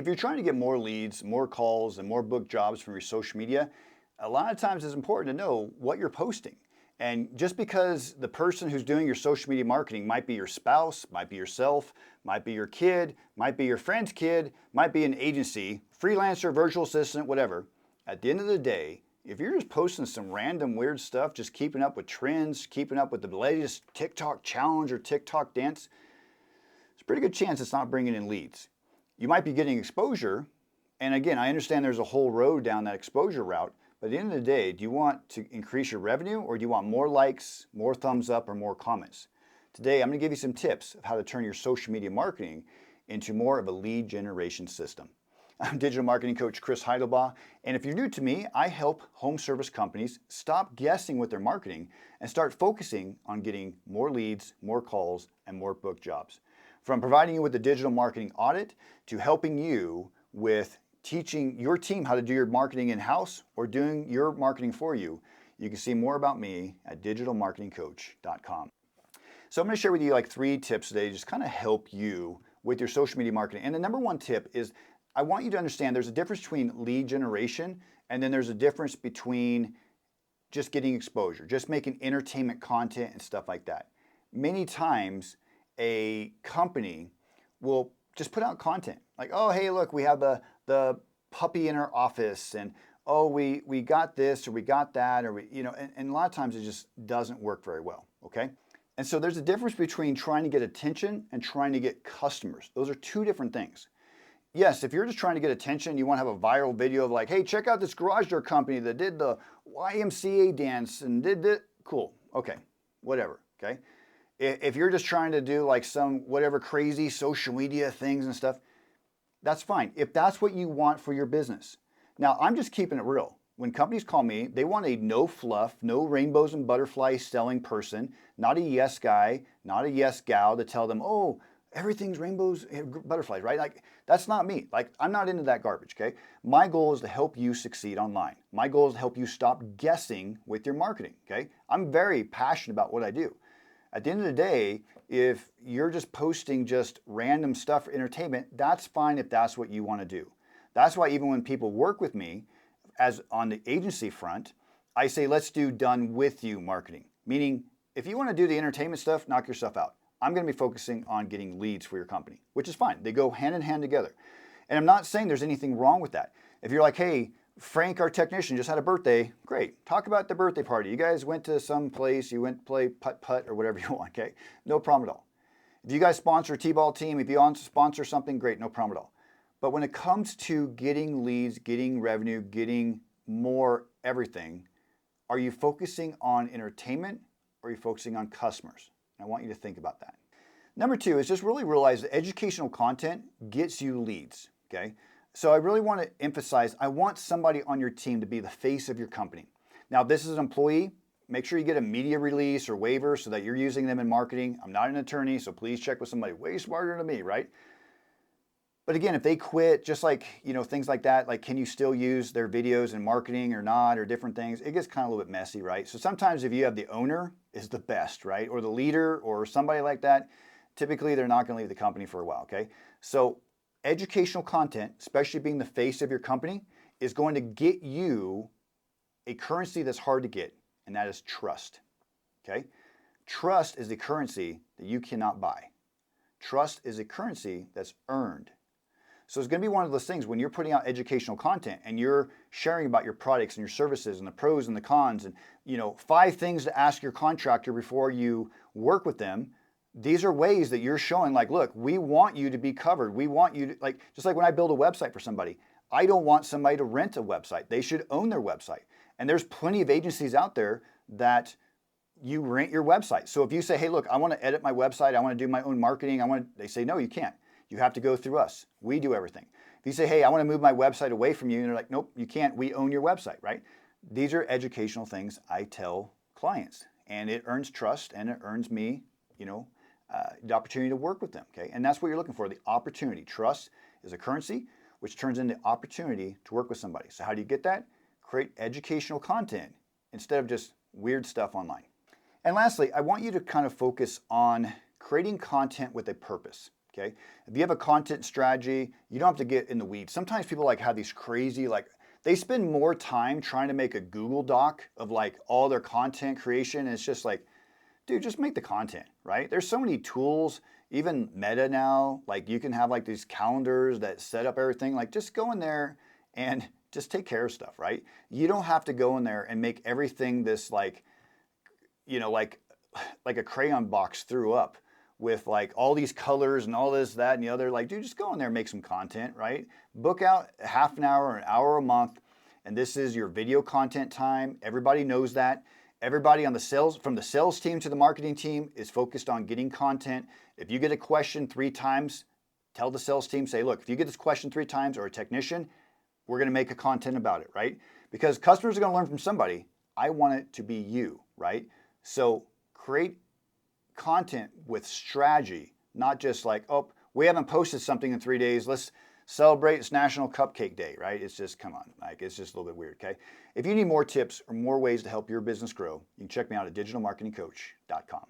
If you're trying to get more leads, more calls, and more booked jobs from your social media, a lot of times it's important to know what you're posting. And just because the person who's doing your social media marketing might be your spouse, might be yourself, might be your kid, might be your friend's kid, might be an agency, freelancer, virtual assistant, whatever, at the end of the day, if you're just posting some random weird stuff, just keeping up with trends, keeping up with the latest TikTok challenge or TikTok dance, there's a pretty good chance it's not bringing in leads. You might be getting exposure, and again, I understand there's a whole road down that exposure route, but at the end of the day, do you want to increase your revenue, or do you want more likes, more thumbs up, or more comments? Today, I'm going to give you some tips of how to turn your social media marketing into more of a lead generation system. I'm digital marketing coach Chris Heidlebaugh, and if you're new to me, I help home service companies stop guessing with their marketing and start focusing on getting more leads, more calls, and more booked jobs. From providing you with the digital marketing audit to helping you with teaching your team how to do your marketing in-house or doing your marketing for you, you can see more about me at digitalmarketingcoach.com. So I'm going to share with you like 3 tips today to just kind of help you with your social media marketing. And the number 1 tip is I want you to understand there's a difference between lead generation and then there's a difference between just getting exposure, just making entertainment content and stuff like that. Many times a company will just put out content like, oh, hey, look, we have the puppy in our office, and oh, we got this or we got that, or and a lot of times it just doesn't work very well, okay? And so there's a difference between trying to get attention and trying to get customers. Those are 2 different things. Yes, if you're just trying to get attention, you want to have a viral video of like, hey, check out this garage door company that did the YMCA dance and did it. Cool. Okay. Whatever. Okay. If you're just trying to do like some whatever crazy social media things and stuff, that's fine. If that's what you want for your business. Now, I'm just keeping it real. When companies call me, they want a no fluff, no rainbows and butterflies selling person, not a yes guy, not a yes gal to tell them, oh, everything's rainbows and butterflies, right? Like, that's not me. Like, I'm not into that garbage, okay? My goal is to help you succeed online. My goal is to help you stop guessing with your marketing, okay? I'm very passionate about what I do. At the end of the day, if you're just posting just random stuff for entertainment, that's fine if that's what you want to do. That's why even when people work with me, as on the agency front, I say, let's do done with you marketing. Meaning, if you want to do the entertainment stuff, knock yourself out. I'm going to be focusing on getting leads for your company, which is fine. They go hand in hand together. And I'm not saying there's anything wrong with that. If you're like, hey, Frank, our technician, just had a birthday, great. Talk about the birthday party. You guys went to some place, you went to play putt-putt or whatever you want, okay? No problem at all. If you guys sponsor a T-ball team, if you want to sponsor something, great, no problem at all. But when it comes to getting leads, getting revenue, getting more everything, are you focusing on entertainment or are you focusing on customers? I want you to think about that. Number 2 is just really realize that educational content gets you leads, okay? So I really want to emphasize, I want somebody on your team to be the face of your company. Now, if this is an employee, make sure you get a media release or waiver so that you're using them in marketing. I'm not an attorney, so please check with somebody way smarter than me, right? But again, if they quit, just like, things like that, like can you still use their videos in marketing or not, or different things, it gets kind of a little bit messy, right? So sometimes if you have the owner is the best, right? Or the leader or somebody like that, typically they're not going to leave the company for a while, okay? So educational content, especially being the face of your company, is going to get you a currency that's hard to get, and that is trust, okay? Trust is the currency that you cannot buy. Trust is a currency that's earned. So it's going to be one of those things when you're putting out educational content and you're sharing about your products and your services and the pros and the cons and 5 things to ask your contractor before you work with them. These are ways that you're showing like, look, we want you to be covered. We want you to just like when I build a website for somebody, I don't want somebody to rent a website. They should own their website. And there's plenty of agencies out there that you rent your website. So if you say, hey, look, I want to edit my website. I want to do my own marketing. They say, no, you can't. You have to go through us. We do everything. If you say, hey, I want to move my website away from you, and they're like, nope, you can't. We own your website, right? These are educational things I tell clients, and it earns trust and it earns me, the opportunity to work with them, okay? And that's what you're looking for, the opportunity. Trust is a currency, which turns into opportunity to work with somebody. So how do you get that? Create educational content instead of just weird stuff online. And lastly, I want you to kind of focus on creating content with a purpose. okay? If you have a content strategy, you don't have to get in the weeds. Sometimes people like have these crazy, like, they spend more time trying to make a Google Doc of like all their content creation. And it's just like, dude, just make the content, right? There's so many tools, even Meta now, like you can have like these calendars that set up everything. Like just go in there and just take care of stuff, right? You don't have to go in there and make everything this like, like a crayon box threw up with like all these colors and all this, that, and the other. Like, dude, just go in there and make some content, right? Book out half an hour or an hour a month, and this is your video content time. Everybody knows that. Everybody on the sales, from the sales team to the marketing team, is focused on getting content. If you get a question 3 times, tell the sales team, say, look, if you get this question 3 times, or a technician, we're going to make a content about it, right? Because customers are going to learn from somebody. I want it to be you, right? So create content with strategy, not just like, oh, we haven't posted something in 3 days. Let's celebrate, it's National Cupcake Day, right? It's just, come on, like, it's just a little bit weird, okay? If you need more tips or more ways to help your business grow, you can check me out at digitalmarketingcoach.com.